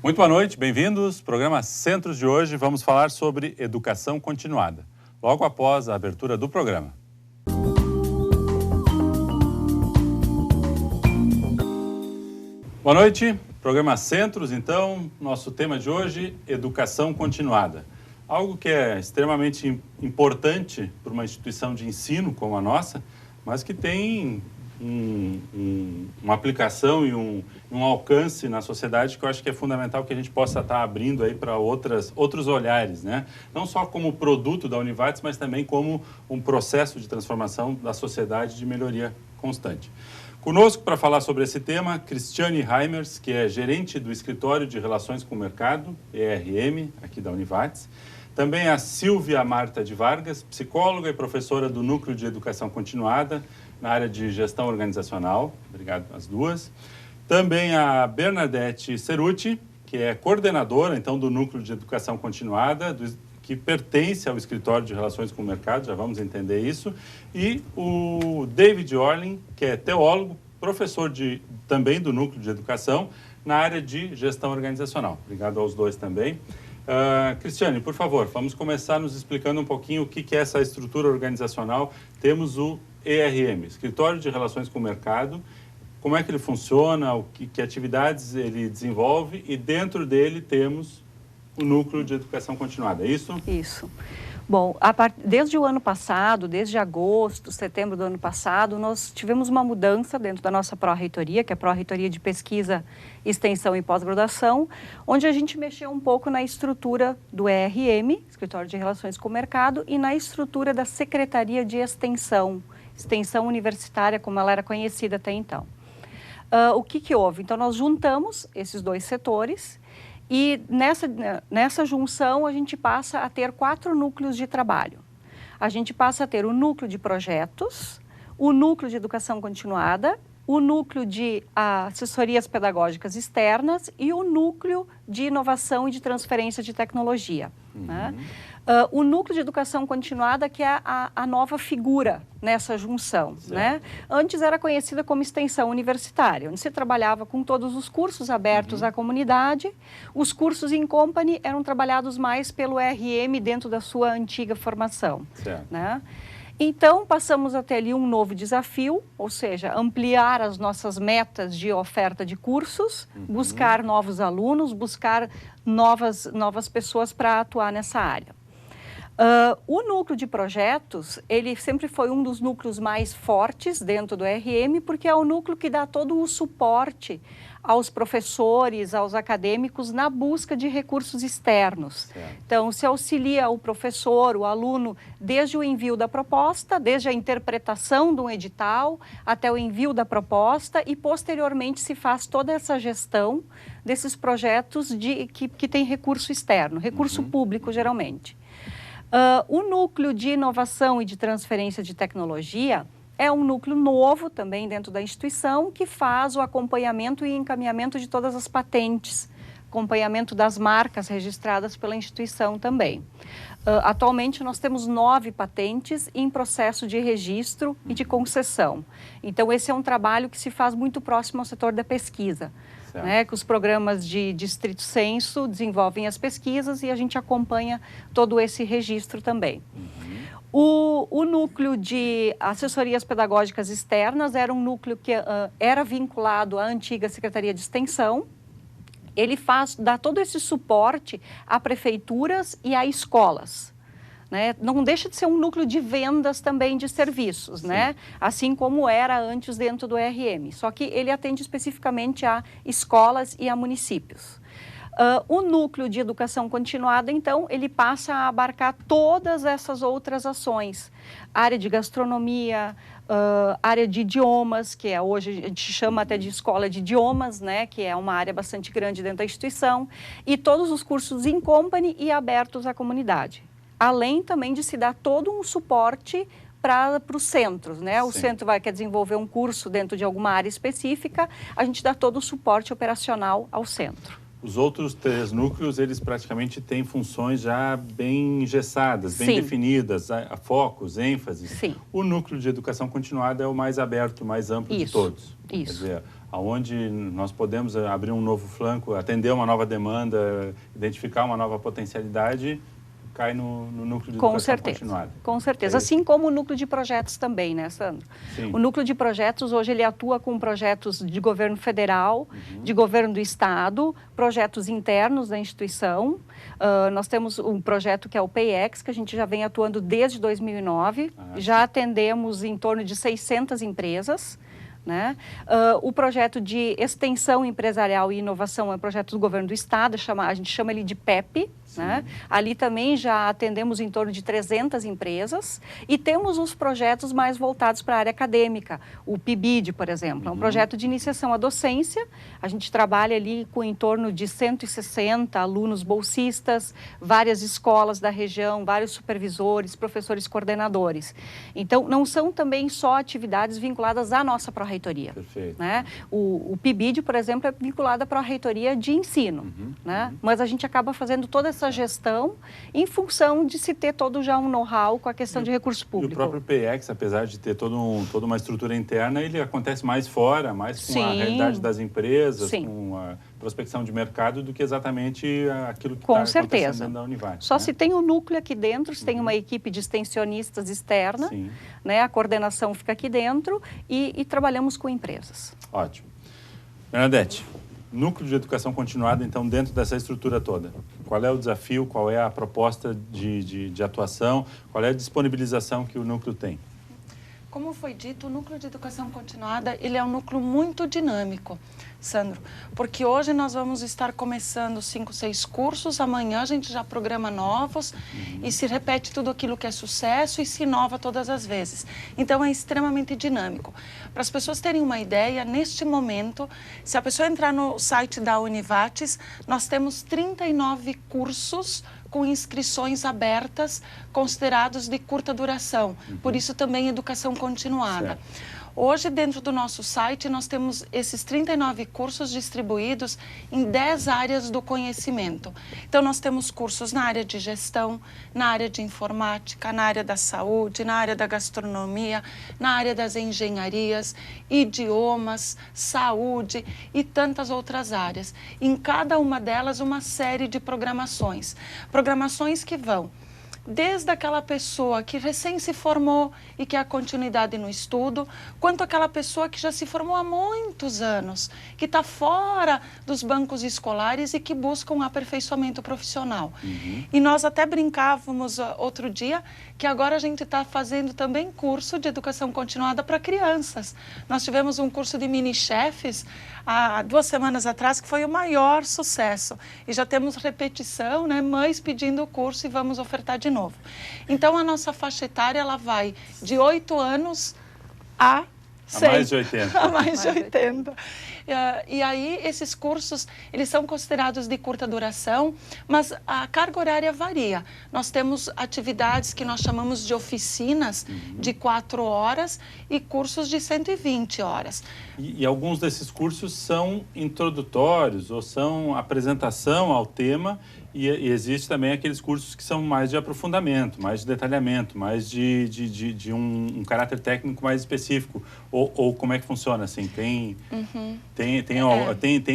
Muito boa noite, bem-vindos. Programa Centros de hoje, vamos falar sobre educação continuada, logo após a abertura do programa. Boa noite, programa Centros, então, nosso tema de hoje, educação continuada. Algo que é extremamente importante para uma instituição de ensino como a nossa, mas que tem uma aplicação e um alcance na sociedade que eu acho que é fundamental que a gente possa estar abrindo aí para outros olhares, né? Não só como produto da Univates, mas também como um processo de transformação da sociedade de melhoria constante. Conosco para falar sobre esse tema, Cristiane Reimers, que é gerente do Escritório de Relações com o Mercado, ERM, aqui da Univates. Também a Silvia Marta de Vargas, psicóloga e professora do Núcleo de Educação Continuada, na área de gestão organizacional. Obrigado às duas. Também a Bernadette Ceruti, que é coordenadora, então, do Núcleo de Educação Continuada, que pertence ao Escritório de Relações com o Mercado, já vamos entender isso. E o David Orling, que é teólogo, professor também do Núcleo de Educação, na área de gestão organizacional. Obrigado aos dois também. Cristiane, por favor, vamos começar nos explicando um pouquinho o que é essa estrutura organizacional. Temos o ERM, Escritório de Relações com o Mercado, como é que ele funciona, que atividades ele desenvolve, e dentro dele temos o Núcleo de Educação Continuada, é isso? Isso. Bom, desde o ano passado, desde agosto, setembro do ano passado, nós tivemos uma mudança dentro da nossa pró-reitoria, que é a pró-reitoria de Pesquisa, Extensão e Pós-Graduação, onde a gente mexeu um pouco na estrutura do ERM, Escritório de Relações com o Mercado, e na estrutura da Secretaria de Extensão Universitária, como ela era conhecida até então. O que houve? Então, nós juntamos esses dois setores e nessa junção a gente passa a ter 4 núcleos de trabalho. A gente passa a ter o núcleo de projetos, o núcleo de educação continuada, o núcleo de assessorias pedagógicas externas e o núcleo de inovação e de transferência de tecnologia. Né? O núcleo de educação continuada, que é a nova figura nessa junção. Né? Antes era conhecida como extensão universitária, onde se trabalhava com todos os cursos abertos à comunidade. Os cursos in company eram trabalhados mais pelo RM dentro da sua antiga formação. Né? Então, passamos a ter ali um novo desafio, ou seja, ampliar as nossas metas de oferta de cursos, buscar novos alunos, buscar novas pessoas para atuar nessa área. O núcleo de projetos, ele sempre foi um dos núcleos mais fortes dentro do RM, porque é o núcleo que dá todo o suporte aos professores, aos acadêmicos, na busca de recursos externos. Então, se auxilia o professor, o aluno, desde o envio da proposta, desde a interpretação de um edital, até o envio da proposta, e posteriormente se faz toda essa gestão desses projetos que tem recurso externo, recurso público, geralmente. O núcleo de inovação e de transferência de tecnologia é um núcleo novo também dentro da instituição que faz o acompanhamento e encaminhamento de todas as patentes, acompanhamento das marcas registradas pela instituição também. Atualmente nós temos 9 patentes em processo de registro e de concessão. Então esse é um trabalho que se faz muito próximo ao setor da pesquisa. Né, que os programas de estrito sensu desenvolvem as pesquisas e a gente acompanha todo esse registro também. O núcleo de assessorias pedagógicas externas era um núcleo que era vinculado à antiga Secretaria de Extensão. Ele dá todo esse suporte a prefeituras e a escolas. Né? Não deixa de ser um núcleo de vendas também de serviços, né? Assim como era antes dentro do RM, só que ele atende especificamente a escolas e a municípios. O núcleo de educação continuada, então, ele passa a abarcar todas essas outras ações. Área de gastronomia, área de idiomas, que hoje a gente chama até de escola de idiomas, né? Que é uma área bastante grande dentro da instituição, e todos os cursos in company e abertos à comunidade. Além também de se dar todo um suporte para os centros, né? O centro quer desenvolver um curso dentro de alguma área específica, a gente dá todo o suporte operacional ao centro. Os outros 3 núcleos, eles praticamente têm funções já bem engessadas, bem definidas, focos, ênfases. O núcleo de educação continuada é o mais aberto, mais amplo de todos. Quer dizer, onde nós podemos abrir um novo flanco, atender uma nova demanda, identificar uma nova potencialidade, cai no núcleo de educação continuada. Com certeza, assim como o núcleo de projetos também, né, Sandro? Sim. O núcleo de projetos, hoje, ele atua com projetos de governo federal, de governo do estado, projetos internos da instituição. Nós temos um projeto que é o PayEx, que a gente já vem atuando desde 2009, já atendemos em torno de 600 empresas. Né? O projeto de extensão empresarial e inovação é um projeto do governo do estado, a gente chama ele de PEP. Né? Ali também já atendemos em torno de 300 empresas e temos os projetos mais voltados para a área acadêmica. O PIBID, por exemplo, é um projeto de iniciação à docência. A gente trabalha ali com em torno de 160 alunos bolsistas, várias escolas da região, vários supervisores, professores coordenadores. Então, não são também só atividades vinculadas à nossa pró-reitoria. Perfeito. Né? O PIBID, por exemplo, é vinculado à pró-reitoria de ensino. Né? Mas a gente acaba fazendo toda essa gestão em função de se ter todo já um know-how com a questão de recurso público. E o próprio PX, apesar de ter toda uma estrutura interna, ele acontece mais fora, mais com a realidade das empresas, com a prospecção de mercado, do que exatamente aquilo que está acontecendo dentro da Univates. Só se tem o núcleo aqui dentro, se tem uma equipe de extensionistas externa, né, a coordenação fica aqui dentro e trabalhamos com empresas. Ótimo. Bernadette, núcleo de educação continuada, então, dentro dessa estrutura toda. Qual é o desafio, qual é a proposta de atuação, qual é a disponibilização que o núcleo tem? Como foi dito, o núcleo de educação continuada, ele é um núcleo muito dinâmico, Sandro, porque hoje nós vamos estar começando 5, 6 cursos, amanhã a gente já programa novos e se repete tudo aquilo que é sucesso e se inova todas as vezes. Então é extremamente dinâmico. Para as pessoas terem uma ideia, neste momento, se a pessoa entrar no site da Univates, nós temos 39 cursos com inscrições abertas, considerados de curta duração. Por isso também educação continuada. Certo. Hoje, dentro do nosso site, nós temos esses 39 cursos distribuídos em 10 áreas do conhecimento. Então, nós temos cursos na área de gestão, na área de informática, na área da saúde, na área da gastronomia, na área das engenharias, idiomas, saúde e tantas outras áreas. Em cada uma delas, uma série de programações. Programações que vão desde aquela pessoa que recém se formou e quer a continuidade no estudo, quanto aquela pessoa que já se formou há muitos anos, que está fora dos bancos escolares e que busca um aperfeiçoamento profissional. E nós até brincávamos outro dia que agora a gente está fazendo também curso de educação continuada para crianças. Nós tivemos um curso de mini-chefes há 2 semanas atrás, que foi o maior sucesso. E já temos repetição, né? Mães pedindo o curso e vamos ofertar de novo. Então, a nossa faixa etária, ela vai de 8 anos a 100. A mais de 80. A mais de 80. E aí, esses cursos, eles são considerados de curta duração, mas a carga horária varia. Nós temos atividades que nós chamamos de oficinas de 4 horas e cursos de 120 horas. E alguns desses cursos são introdutórios ou são apresentação ao tema, e existe também aqueles cursos que são mais de aprofundamento, mais de detalhamento, mais de um caráter técnico mais específico. Ou como é que funciona? Assim, tem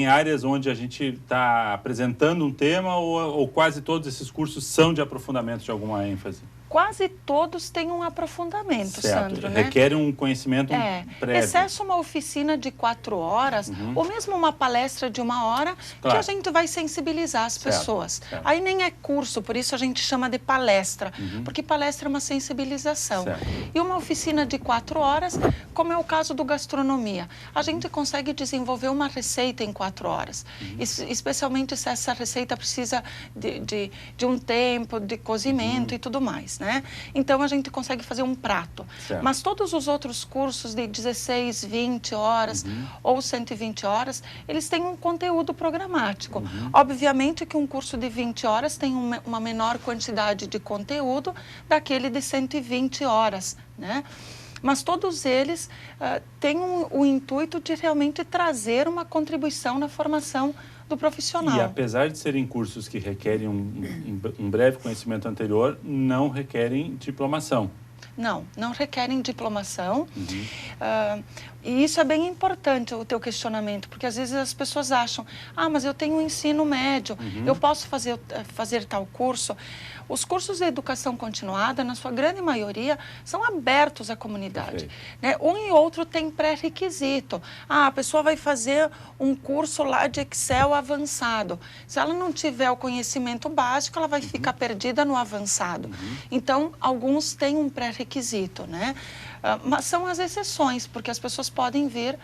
áreas onde a gente está apresentando um tema ou quase todos esses cursos são de aprofundamento de alguma ênfase? Quase todos têm um aprofundamento, certo. Sandro, né? Requer um conhecimento prévio. Excesso uma oficina de 4 horas, ou mesmo uma palestra de 1 hora, que a gente vai sensibilizar as pessoas. Certo. Aí nem é curso, por isso a gente chama de palestra, porque palestra é uma sensibilização. Certo. E uma oficina de 4 horas, como é o caso do gastronomia, a gente consegue desenvolver uma receita em 4 horas, especialmente se essa receita precisa de um tempo de cozimento e tudo mais. Né? Então, a gente consegue fazer um prato. Certo. Mas todos os outros cursos de 16, 20 horas ou 120 horas, eles têm um conteúdo programático. Obviamente que um curso de 20 horas tem uma menor quantidade de conteúdo daquele de 120 horas, né? Mas todos eles têm o intuito de realmente trazer uma contribuição na formação do profissional. E apesar de serem cursos que requerem um breve conhecimento anterior, não requerem diplomação. Não requerem diplomação. E isso é bem importante, o teu questionamento, porque às vezes as pessoas acham, mas eu tenho um ensino médio, eu posso fazer tal curso. Os cursos de educação continuada, na sua grande maioria, são abertos à comunidade. Né? Um e outro tem pré-requisito. A pessoa vai fazer um curso lá de Excel avançado. Se ela não tiver o conhecimento básico, ela vai ficar perdida no avançado. Então, alguns têm um pré-requisito, né? Mas são as exceções, porque as pessoas podem vir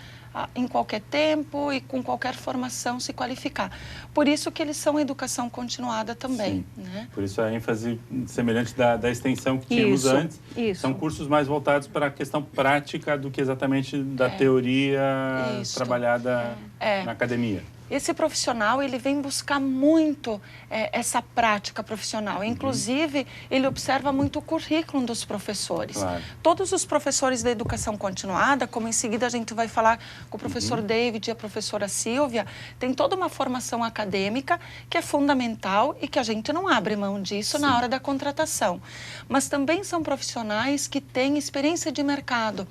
em qualquer tempo e com qualquer formação se qualificar. Por isso que eles são educação continuada também. Né? Por isso a ênfase semelhante da extensão que tínhamos antes. São cursos mais voltados para a questão prática do que exatamente da teoria trabalhada na academia. Esse profissional, ele vem buscar muito essa prática profissional. Inclusive, ele observa muito o currículo dos professores. Claro. Todos os professores da educação continuada, como em seguida a gente vai falar com o professor David e a professora Silvia, tem toda uma formação acadêmica que é fundamental e que a gente não abre mão disso na hora da contratação. Mas também são profissionais que têm experiência de mercado.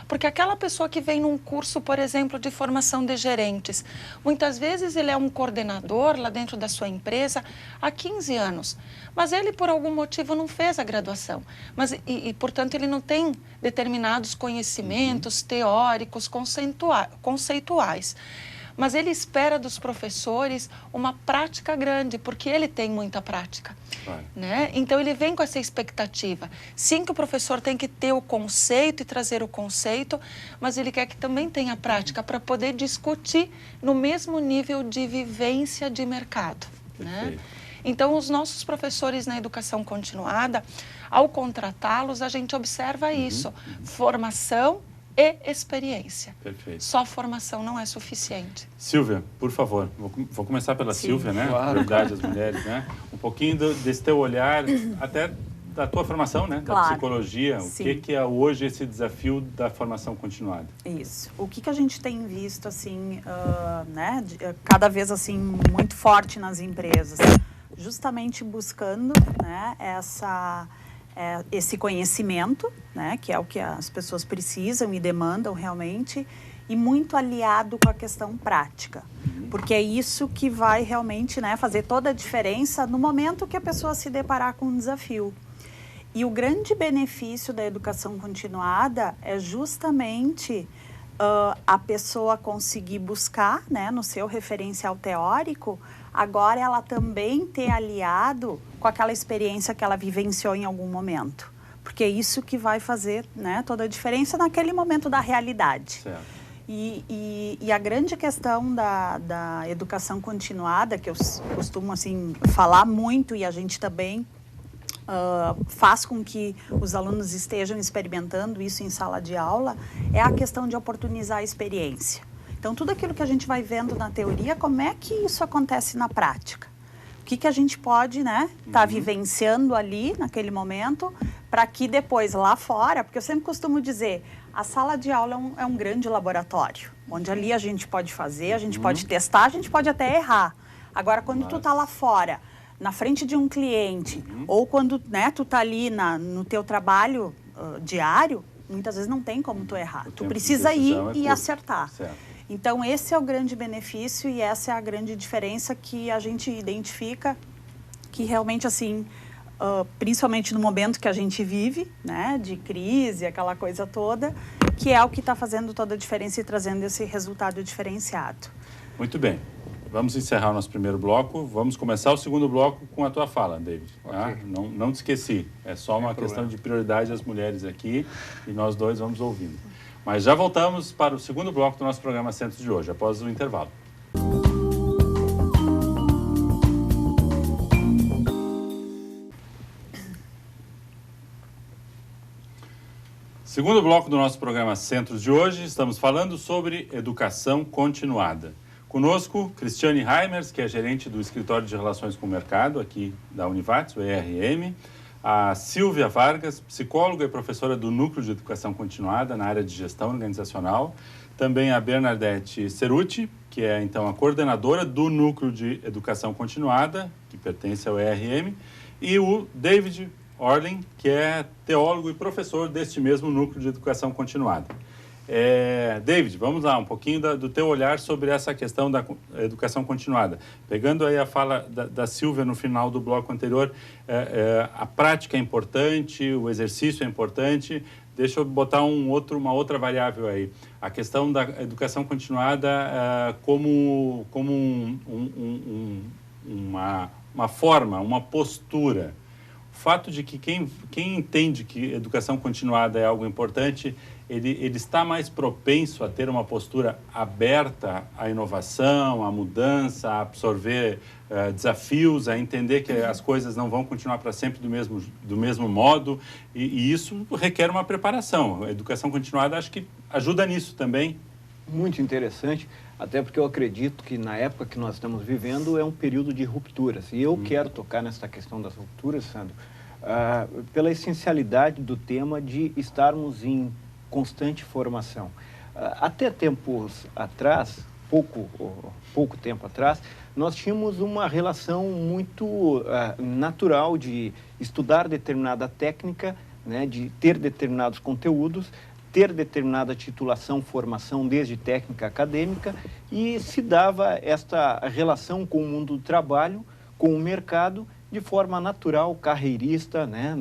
Porque aquela pessoa que vem num curso, por exemplo, de formação de gerentes, muitas vezes ele é um coordenador lá dentro da sua empresa há 15 anos, mas ele por algum motivo não fez a graduação, portanto ele não tem determinados conhecimentos teóricos, conceituais. Mas ele espera dos professores uma prática grande, porque ele tem muita prática. Né? Então, ele vem com essa expectativa. Sim, que o professor tem que ter o conceito e trazer o conceito, mas ele quer que também tenha prática para poder discutir no mesmo nível de vivência de mercado. Né? Então, os nossos professores na educação continuada, ao contratá-los, a gente observa isso. Formação e experiência. Perfeito. Só formação não é suficiente. Silvia, por favor, vou começar pela Silvia, né? Claro. Prioridade das mulheres, né? Um pouquinho desse teu olhar, até da tua formação, né? Da psicologia. O que é hoje esse desafio da formação continuada? Isso. O que a gente tem visto, assim, né? Cada vez, assim, muito forte nas empresas. Justamente buscando, né? Esse conhecimento, né, que é o que as pessoas precisam e demandam realmente, e muito aliado com a questão prática, porque é isso que vai realmente, né, fazer toda a diferença no momento que a pessoa se deparar com um desafio. E o grande benefício da educação continuada é justamente a pessoa conseguir buscar, né, no seu referencial teórico, agora ela também ter aliado com aquela experiência que ela vivenciou em algum momento. Porque é isso que vai fazer, né, toda a diferença naquele momento da realidade. Certo. E a grande questão da educação continuada, que eu costumo assim, falar muito e a gente também faz com que os alunos estejam experimentando isso em sala de aula, é a questão de oportunizar a experiência. Então, tudo aquilo que a gente vai vendo na teoria, como é que isso acontece na prática? O que a gente pode, né, tá vivenciando ali, naquele momento, para que depois, lá fora, porque eu sempre costumo dizer, a sala de aula é um grande laboratório, onde ali a gente pode fazer, a gente pode testar, a gente pode até errar. Agora, quando tu tá lá fora, na frente de um cliente, ou quando, né, tu tá ali no teu trabalho diário, muitas vezes não tem como tu errar. Tu precisa ir e acertar. Certo. Então, esse é o grande benefício e essa é a grande diferença que a gente identifica, que realmente, assim, principalmente no momento que a gente vive, né, de crise, aquela coisa toda, que é o que está fazendo toda a diferença e trazendo esse resultado diferenciado. Muito bem. Vamos encerrar o nosso primeiro bloco. Vamos começar o segundo bloco com a tua fala, David. Tá? Não te esqueci. É só uma questão de prioridade às mulheres aqui e nós dois vamos ouvindo. Mas já voltamos para o segundo bloco do nosso programa Centros de hoje, após o intervalo. Segundo bloco do nosso programa Centros de hoje, estamos falando sobre educação continuada. Conosco, Cristiane Reimers, que é gerente do Escritório de Relações com o Mercado, aqui da Univates, o ERM. A Silvia Vargas, psicóloga e professora do Núcleo de Educação Continuada na área de Gestão Organizacional. Também a Bernadette Ceruti, que é, então, a coordenadora do Núcleo de Educação Continuada, que pertence ao ERM. E o David Orling, que é teólogo e professor deste mesmo Núcleo de Educação Continuada. David, vamos lá, um pouquinho do teu olhar sobre essa questão da educação continuada. Pegando aí a fala da Silvia no final do bloco anterior, a prática é importante, o exercício é importante. Deixa eu botar uma outra variável aí. A questão da educação continuada como uma forma, uma postura. O fato de que quem entende que educação continuada é algo importante, ele está mais propenso a ter uma postura aberta à inovação, à mudança, a absorver desafios, a entender que as coisas não vão continuar para sempre do mesmo modo, e isso requer uma preparação. A educação continuada acho que ajuda nisso também. Muito interessante, até porque eu acredito que na época que nós estamos vivendo é um período de rupturas. E eu quero tocar nessa questão das rupturas, Sandro, pela essencialidade do tema de estarmos em constante formação. Até tempos atrás, pouco tempo atrás, nós tínhamos uma relação muito natural de estudar determinada técnica, né, de ter determinados conteúdos, ter determinada titulação, formação, desde técnica acadêmica, e se dava esta relação com o mundo do trabalho, com o mercado, de forma natural, carreirista, né?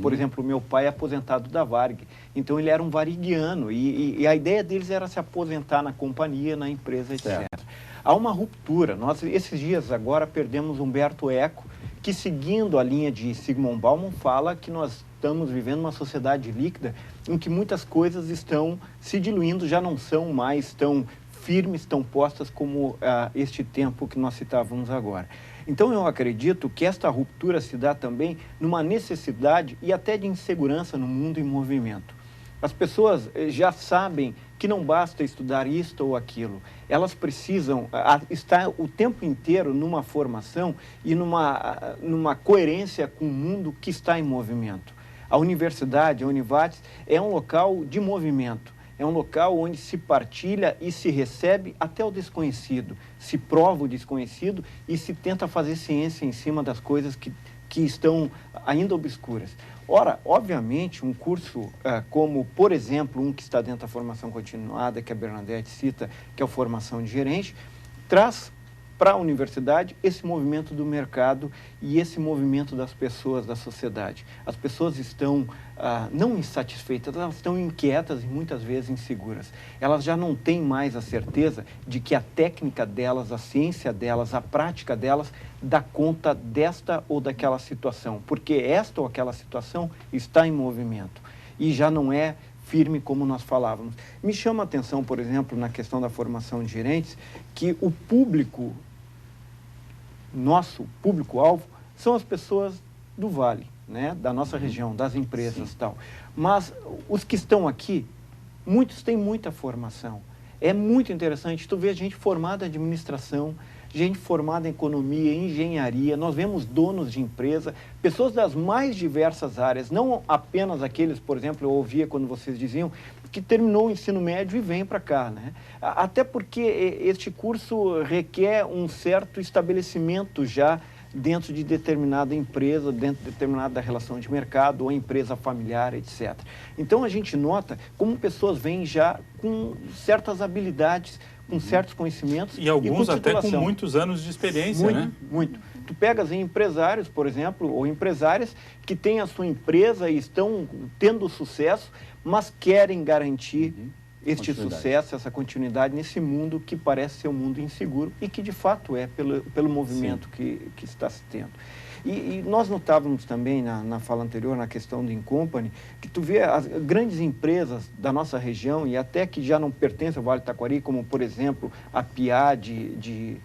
Por exemplo, meu pai é aposentado da Varig, então ele era um variguiano, e a ideia deles era se aposentar na companhia, na empresa, etc. Certo. Há uma ruptura. Nós, esses dias agora, perdemos Humberto Eco, que, seguindo a linha de Zygmunt Bauman, fala que nós estamos vivendo uma sociedade líquida em que muitas coisas estão se diluindo, já não são mais tão firmes, tão postas como este tempo que nós citávamos agora. Então, eu acredito que esta ruptura se dá também numa necessidade e até de insegurança no mundo em movimento. As pessoas já sabem que não basta estudar isto ou aquilo. Elas precisam estar o tempo inteiro numa formação e numa coerência com o mundo que está em movimento. A universidade, a Univates, é um local de movimento. É um local onde se partilha e se recebe até o desconhecido, se prova o desconhecido e se tenta fazer ciência em cima das coisas que estão ainda obscuras. Ora, obviamente, um curso como, por exemplo, um que está dentro da formação continuada, que a Bernadette cita, que é a formação de gerente, traz para a universidade esse movimento do mercado e esse movimento das pessoas, da sociedade. As pessoas estão não insatisfeitas, elas estão inquietas e muitas vezes inseguras. Elas já não têm mais a certeza de que a técnica delas, a ciência delas, a prática delas dá conta desta ou daquela situação, porque esta ou aquela situação está em movimento e já não é firme como nós falávamos. Me chama a atenção, por exemplo, na questão da formação de gerentes, que o público, nosso público-alvo, são as pessoas do Vale, né, da nossa região, das empresas e tal. Mas os que estão aqui, muitos têm muita formação. É muito interessante, tu vê gente formada em administração, gente formada em economia, engenharia, nós vemos donos de empresa, pessoas das mais diversas áreas, não apenas aqueles, por exemplo, eu ouvia quando vocês diziam, que terminou o ensino médio e vem para cá, né? Até porque este curso requer um certo estabelecimento já dentro de determinada empresa, dentro de determinada relação de mercado, ou empresa familiar, etc. Então, a gente nota como pessoas vêm já com certas habilidades, com certos conhecimentos. E alguns até com muitos anos de experiência, muito, né? Muito. Tu pegas em empresários, por exemplo, ou empresárias que têm a sua empresa e estão tendo sucesso, mas querem garantir este sucesso, essa continuidade nesse mundo que parece ser um mundo inseguro e que de fato é pelo movimento que está se tendo. E nós notávamos também na fala anterior, na questão do Incompany, que tu vê as grandes empresas da nossa região e até que já não pertencem ao Vale do Taquari, como por exemplo a Piá de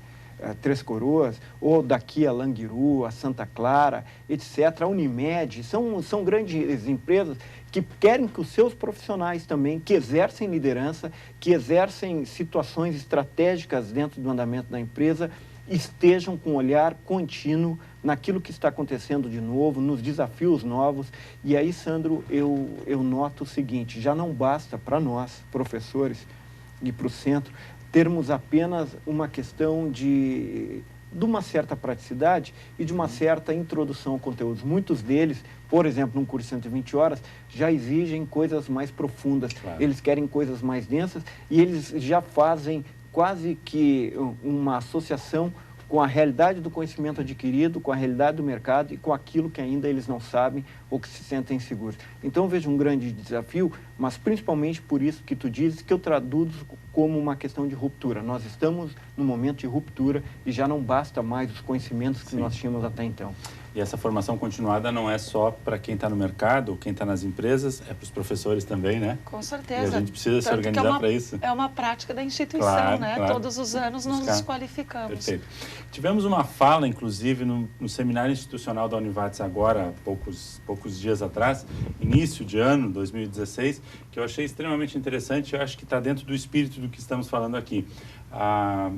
Três Coroas, ou daqui a Languiru, a Santa Clara, etc., a Unimed, são grandes empresas que querem que os seus profissionais também, que exercem liderança, que exercem situações estratégicas dentro do andamento da empresa, estejam com um olhar contínuo naquilo que está acontecendo de novo, nos desafios novos. E aí, Sandro, eu noto o seguinte, já não basta para nós, professores, e para o centro, termos apenas uma questão de de uma certa praticidade e de uma certa introdução ao conteúdo. Muitos deles, por exemplo, num curso de 120 horas, já exigem coisas mais profundas, eles querem coisas mais densas e eles já fazem quase que uma associação com a realidade do conhecimento adquirido, com a realidade do mercado e com aquilo que ainda eles não sabem ou que se sentem inseguros. Então, eu vejo um grande desafio, mas principalmente por isso que tu dizes, que eu traduzo como uma questão de ruptura. Nós estamos num momento de ruptura e já não basta mais os conhecimentos que nós tínhamos até então. E essa formação continuada não é só para quem está no mercado, quem está nas empresas, é para os professores também, né? Com certeza. E a gente precisa se organizar para isso. É uma prática da instituição, né? Claro. Todos os anos nós nos qualificamos. Perfeito. Tivemos uma fala, inclusive, no seminário institucional da Univates agora, há poucos dias atrás, início de ano, 2016, que eu achei extremamente interessante e eu acho que está dentro do espírito do que estamos falando aqui.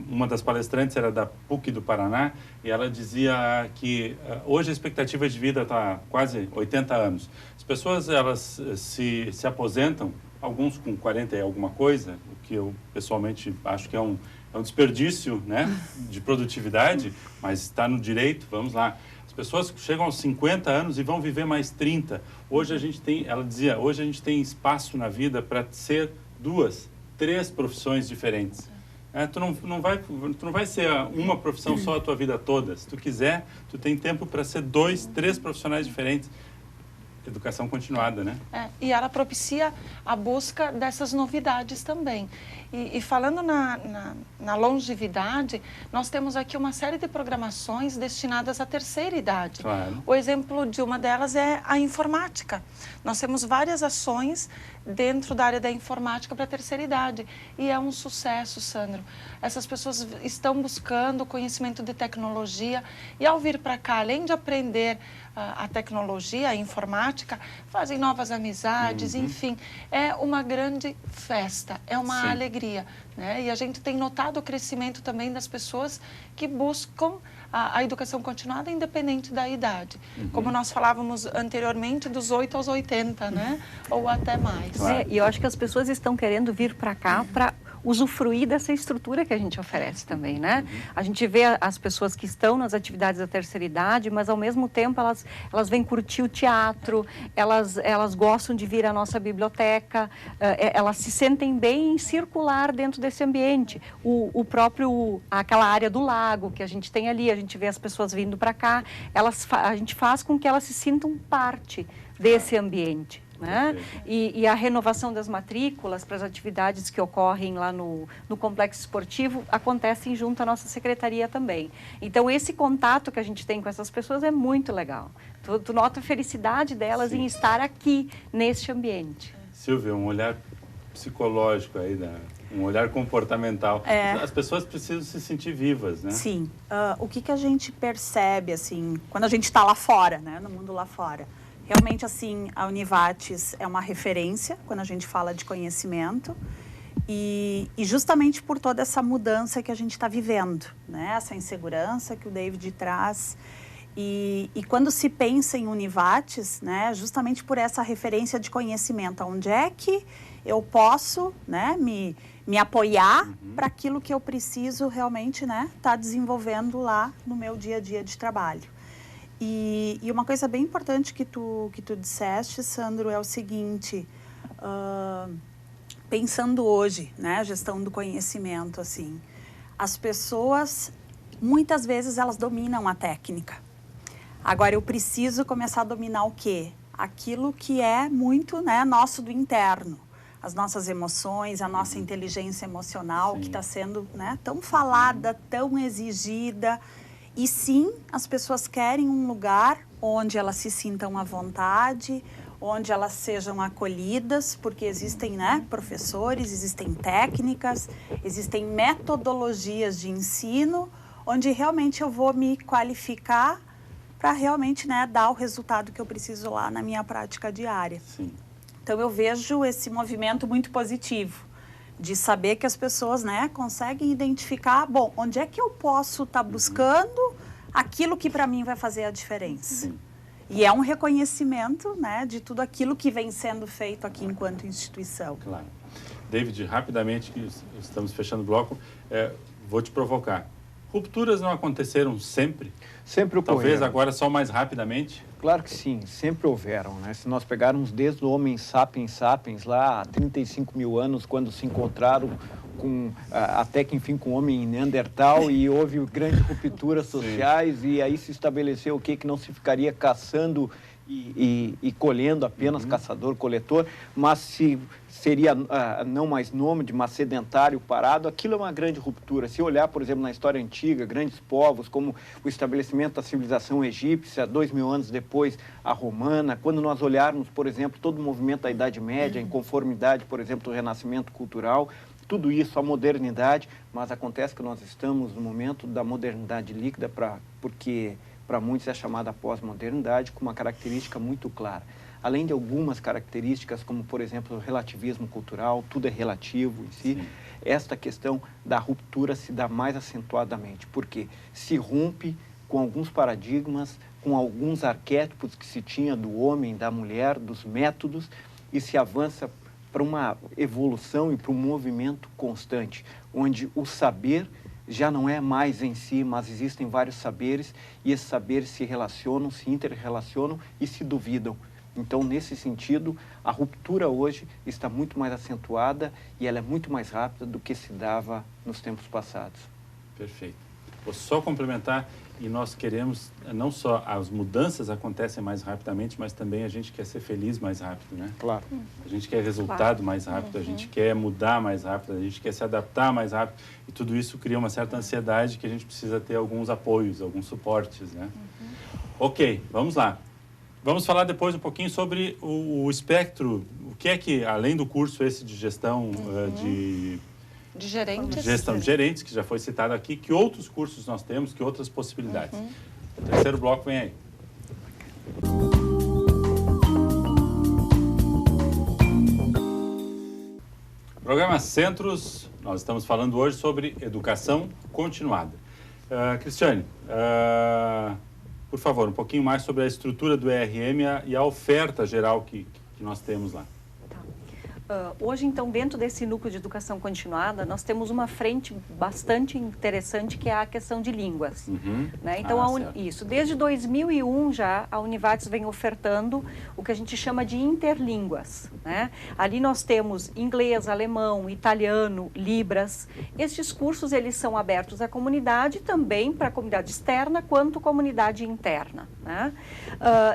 Uma das palestrantes era da PUC do Paraná e ela dizia que hoje a expectativa de vida está quase 80 anos. As pessoas elas se aposentam, alguns com 40 e alguma coisa, o que eu pessoalmente acho que é um desperdício, né, de produtividade, mas está no direito, vamos lá. As pessoas chegam aos 50 anos e vão viver mais 30. Hoje a gente tem, ela dizia, hoje a gente tem espaço na vida para ser 2, 3 profissões diferentes. Tu não vai ser uma profissão só a tua vida toda. Se tu quiser, tu tem tempo para ser 2, 3 profissionais diferentes. Educação continuada, né? E ela propicia a busca dessas novidades também. E falando na longevidade, nós temos aqui uma série de programações destinadas à terceira idade. Claro. O exemplo de uma delas é a informática. Nós temos várias ações dentro da área da informática para a terceira idade. E é um sucesso, Sandro. Essas pessoas estão buscando conhecimento de tecnologia e ao vir para cá, além de aprender a tecnologia, a informática, fazem novas amizades, enfim. É uma grande festa, é uma alegria, né? E a gente tem notado o crescimento também das pessoas que buscam a educação continuada independente da idade. Como nós falávamos anteriormente, dos 8 aos 80, né? Ou até mais. E eu acho que as pessoas estão querendo vir para cá para usufruir dessa estrutura que a gente oferece também, né? A gente vê as pessoas que estão nas atividades da terceira idade, mas ao mesmo tempo elas vêm curtir o teatro, elas gostam de vir à nossa biblioteca, elas se sentem bem em circular dentro desse ambiente. Aquela área do lago que a gente tem ali, a gente vê as pessoas vindo para cá, a gente faz com que elas se sintam parte desse ambiente. Né? E a renovação das matrículas para as atividades que ocorrem lá no complexo esportivo acontecem junto à nossa secretaria também. Então, esse contato que a gente tem com essas pessoas é muito legal. Tu nota a felicidade delas em estar aqui, neste ambiente. Silvia, um olhar psicológico aí, um olhar comportamental. As pessoas precisam se sentir vivas, né? Sim. O que a gente percebe, assim, quando a gente está lá fora, né, no mundo lá fora? Realmente, assim, a Univates é uma referência quando a gente fala de conhecimento e justamente por toda essa mudança que a gente está vivendo, né? Essa insegurança que o David traz e quando se pensa em Univates, né? Justamente por essa referência de conhecimento, onde é que eu posso, né? Me apoiar para aquilo que eu preciso realmente, né? Tá desenvolvendo lá no meu dia a dia de trabalho. E uma coisa bem importante que tu disseste, Sandro, é o seguinte, pensando hoje, né, a gestão do conhecimento, assim, as pessoas, muitas vezes, elas dominam a técnica. Agora, eu preciso começar a dominar o quê? Aquilo que é muito, né, nosso do interno. As nossas emoções, a nossa inteligência emocional, que está sendo, né, tão falada, tão exigida. E sim, as pessoas querem um lugar onde elas se sintam à vontade, onde elas sejam acolhidas, porque existem, né, professores, existem técnicas, existem metodologias de ensino, onde realmente eu vou me qualificar para realmente, né, dar o resultado que eu preciso lá na minha prática diária. Sim. Então, eu vejo esse movimento muito positivo, de saber que as pessoas, né, conseguem identificar, bom, onde é que eu posso estar buscando aquilo que para mim vai fazer a diferença. E é um reconhecimento, né, de tudo aquilo que vem sendo feito aqui enquanto instituição. Claro. David, rapidamente, que estamos fechando o bloco, vou te provocar. Rupturas não aconteceram sempre? Sempre ocorreram. Talvez agora só mais rapidamente? Claro que sim, sempre houveram, né? Se nós pegarmos desde o Homo sapiens lá há 35 mil anos, quando se encontraram até que enfim com o homem Neandertal e houve grandes rupturas sociais e aí se estabeleceu o que não se ficaria caçando e colhendo apenas caçador-coletor, mas se seria não mais nômade, mas sedentário, parado, aquilo é uma grande ruptura. Se olhar, por exemplo, na história antiga, grandes povos, como o estabelecimento da civilização egípcia, 2000 anos depois, a romana, quando nós olharmos, por exemplo, todo o movimento da Idade Média, em conformidade, por exemplo, do renascimento cultural, tudo isso, a modernidade, mas acontece que nós estamos no momento da modernidade líquida, porque para muitos é chamada pós-modernidade, com uma característica muito clara. Além de algumas características, como, por exemplo, o relativismo cultural, tudo é relativo em si, esta questão da ruptura se dá mais acentuadamente, porque se rompe com alguns paradigmas, com alguns arquétipos que se tinha do homem, da mulher, dos métodos, e se avança para uma evolução e para um movimento constante, onde o saber já não é mais em si, mas existem vários saberes e esses saberes se relacionam, se interrelacionam e se duvidam. Então, nesse sentido, a ruptura hoje está muito mais acentuada e ela é muito mais rápida do que se dava nos tempos passados. Perfeito. Vou só complementar, e nós queremos, não só as mudanças acontecem mais rapidamente, mas também a gente quer ser feliz mais rápido, né? Claro. A gente quer resultado mais rápido, a gente quer mudar mais rápido, a gente quer se adaptar mais rápido, e tudo isso cria uma certa ansiedade que a gente precisa ter alguns apoios, alguns suportes, né? Ok, vamos lá. Vamos falar depois um pouquinho sobre o espectro, o que é que, além do curso esse de gestão de gerentes. Gestão de gerentes, que já foi citado aqui, que outros cursos nós temos, que outras possibilidades. O terceiro bloco vem aí. Programa Centros, nós estamos falando hoje sobre educação continuada. Cristiane, por favor, um pouquinho mais sobre a estrutura do ERM e a oferta geral que nós temos lá. Hoje, então, dentro desse núcleo de educação continuada, nós temos uma frente bastante interessante, que é a questão de línguas. Né? Então, isso, desde 2001 já, a Univates vem ofertando o que a gente chama de interlínguas. Né? Ali nós temos inglês, alemão, italiano, libras. Estes cursos, eles são abertos à comunidade, também para a comunidade externa, quanto comunidade interna. Né?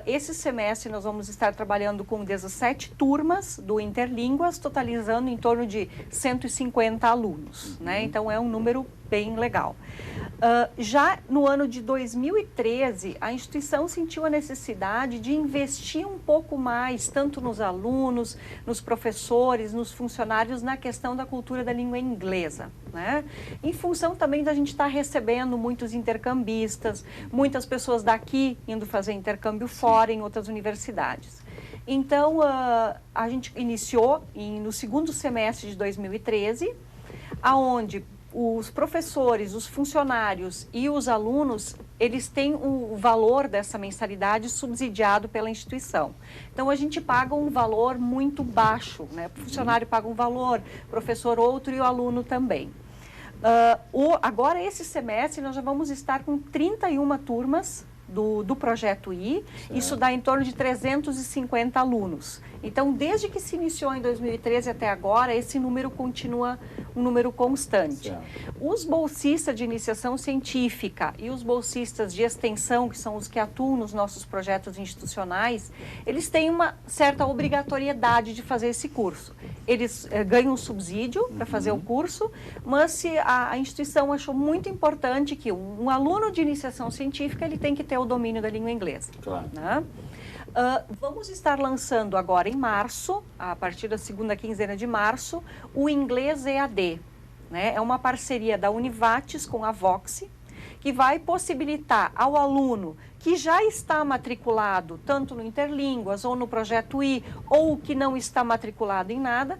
Esse semestre nós vamos estar trabalhando com 17 turmas do interlínguas, totalizando em torno de 150 alunos, né? Então é um número bem legal. Já no ano de 2013, a instituição sentiu a necessidade de investir um pouco mais, tanto nos alunos, nos professores, nos funcionários, na questão da cultura da língua inglesa, né? Em função também da gente estar recebendo muitos intercambistas, muitas pessoas daqui indo fazer intercâmbio fora em outras universidades. Então, a gente iniciou no segundo semestre de 2013, aonde os professores, os funcionários e os alunos, eles têm o valor dessa mensalidade subsidiado pela instituição. Então, a gente paga um valor muito baixo, né? O funcionário paga um valor, o professor outro e o aluno também. Agora, esse semestre, nós já vamos estar com 31 turmas do Projeto I, isso dá em torno de 350 alunos. Então, desde que se iniciou em 2013 até agora, esse número continua um número constante. Os bolsistas de iniciação científica e os bolsistas de extensão, que são os que atuam nos nossos projetos institucionais, eles têm uma certa obrigatoriedade de fazer esse curso. Eles ganham um subsídio para fazer o curso, mas se a instituição achou muito importante que um aluno de iniciação científica ele tem que ter o domínio da língua inglesa. Claro. Né? Vamos estar lançando agora em março, a partir da segunda quinzena de março, o Inglês EAD. Né? É uma parceria da Univates com a Voxy, que vai possibilitar ao aluno que já está matriculado, tanto no Interlínguas ou no Projeto I, ou que não está matriculado em nada,